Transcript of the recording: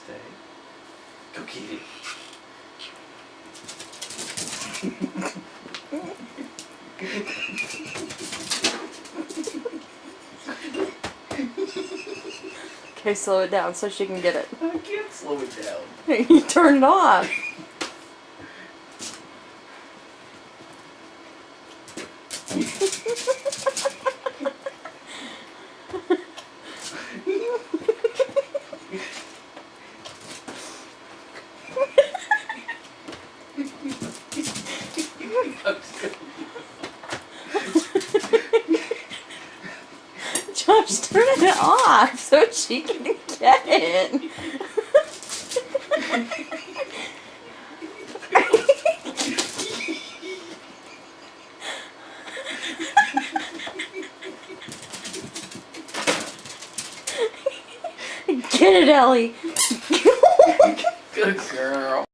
Stay. Go get it. Okay, slow it down so she can get it. I can't slow it down. You turn it off. Josh, turn it off so she can get it. Get it, Ellie. Good girl.